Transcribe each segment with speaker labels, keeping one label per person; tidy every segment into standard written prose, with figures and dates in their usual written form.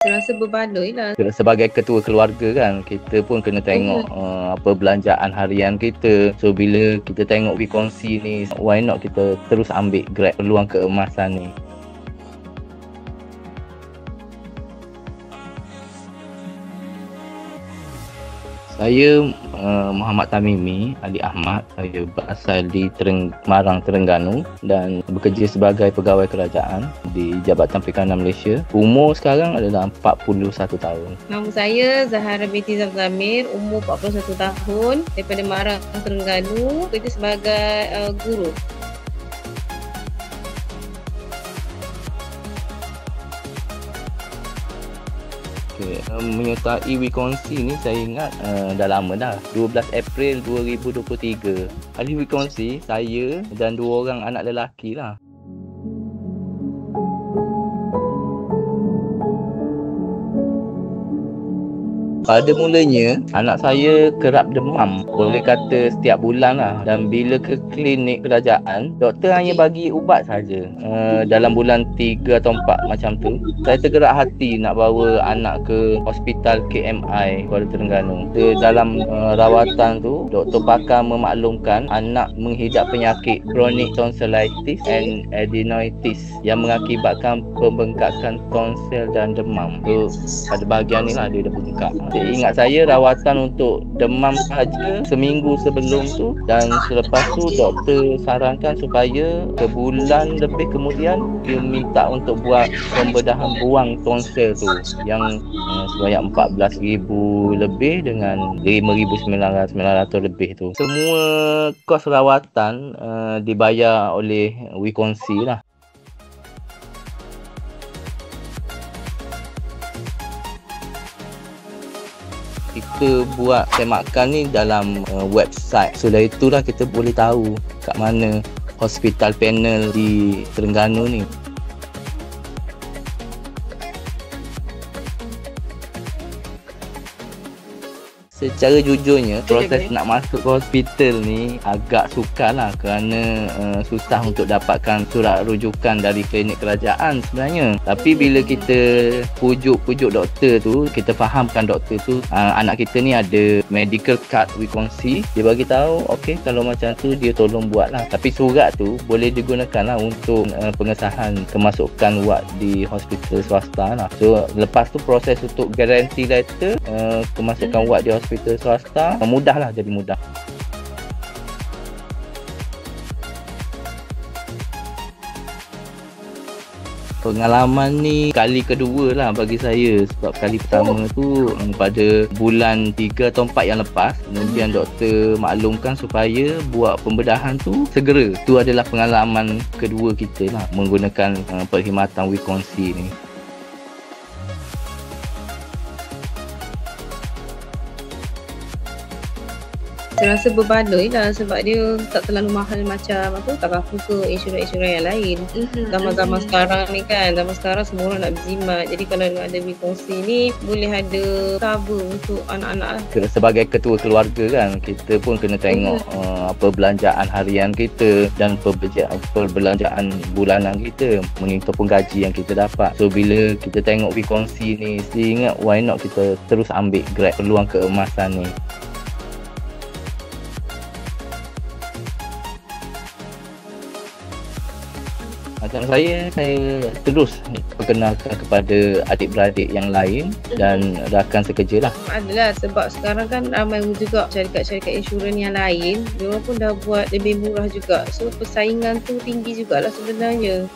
Speaker 1: Saya rasa berbaloi lah.
Speaker 2: Sebagai ketua keluarga kan, kita pun kena tengok belanjaan harian kita. So bila kita tengok berkongsi ni, why not kita terus ambil grab peluang keemasan ni. Saya Muhammad Tamimi Ali Ahmad. Saya berasal di Marang, Terengganu dan bekerja sebagai pegawai kerajaan di Jabatan Perikanan Malaysia. Umur sekarang adalah 41 tahun.
Speaker 1: Nama saya Zahara binti Zamir, umur 41 tahun, daripada Marang, Terengganu, bekerja sebagai guru.
Speaker 2: Okay. Menyertai WeKongsi ni saya ingat dah lama dah, 12 April 2023. Ahli WeKongsi saya dan 2 orang anak lelaki lah. Pada mulanya, anak saya kerap demam. Boleh kata setiap bulan lah. Dan bila ke klinik kerajaan, doktor hanya bagi ubat saja. Dalam bulan 3 atau 4 macam tu, saya tergerak hati nak bawa anak ke hospital KMI Kuala Terengganu. Dalam rawatan tu, doktor pakar memaklumkan anak menghidap penyakit kronik tonsillitis and adenoitis yang mengakibatkan pembengkakan tonsel dan demam. So, pada bahagian ni lah dia dah bengkak. Ingat saya rawatan untuk demam saja seminggu sebelum tu, dan selepas tu doktor sarankan supaya sebulan lebih kemudian dia minta untuk buat pembedahan buang tonsel tu yang sebanyak 14,000 lebih dengan 5,900 lebih tu. Semua kos rawatan dibayar oleh WeKongsi lah. Kita buat semakan ni dalam website. So dari itulah kita boleh tahu kat mana hospital panel di Terengganu ni. Secara jujurnya, proses nak masuk ke hospital ni agak sukar lah, kerana susah untuk dapatkan surat rujukan dari klinik kerajaan sebenarnya. Tapi bila kita pujuk doktor tu, kita fahamkan doktor tu anak kita ni ada medical card WeKongsi, dia bagi tahu okey kalau macam tu dia tolong buat lah. Tapi surat tu boleh digunakan lah untuk pengesahan kemasukan wad di hospital swasta lah. So lepas tu proses untuk guarantee letter kemasukan wad di hospital swasta mudah lah, jadi mudah. Pengalaman ni kali kedua lah bagi saya, sebab kali pertama tu pada bulan 3 atau 4 yang lepas, kemudian doktor maklumkan supaya buat pembedahan tu segera. Tu adalah pengalaman kedua kita lah menggunakan perkhidmatan WeKongsi ni.
Speaker 1: Saya rasa berbaloi lah, sebab dia tak terlalu mahal macam takaful ke insurans-insurans yang lain. Zaman-zaman sekarang ni kan, zaman sekarang semua orang nak berjimat. Jadi kalau ada WeKongsi ni, boleh ada cover untuk anak-anak.
Speaker 2: Sebagai ketua keluarga kan, kita pun kena tengok perbelanjaan harian kita dan perbelanjaan bulanan kita mengikut gaji yang kita dapat. So bila kita tengok WeKongsi ni, mesti ingat why not kita terus ambil grab peluang keemasan ni. Macam saya terus perkenalkan kepada adik-beradik yang lain dan rakan sekerja lah.
Speaker 1: Adalah sebab sekarang kan ramai juga syarikat-syarikat insurans yang lain, dia pun dah buat lebih murah juga. So persaingan tu tinggi jugalah sebenarnya.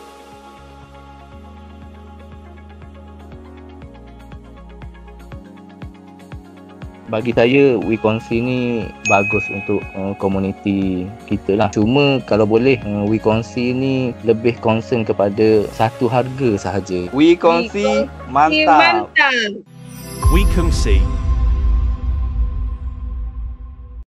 Speaker 2: Bagi saya WeKongsi ni bagus untuk komuniti kita lah. Cuma kalau boleh WeKongsi ni lebih concern kepada satu harga sahaja. WeKongsi mantap.
Speaker 3: WeKongsi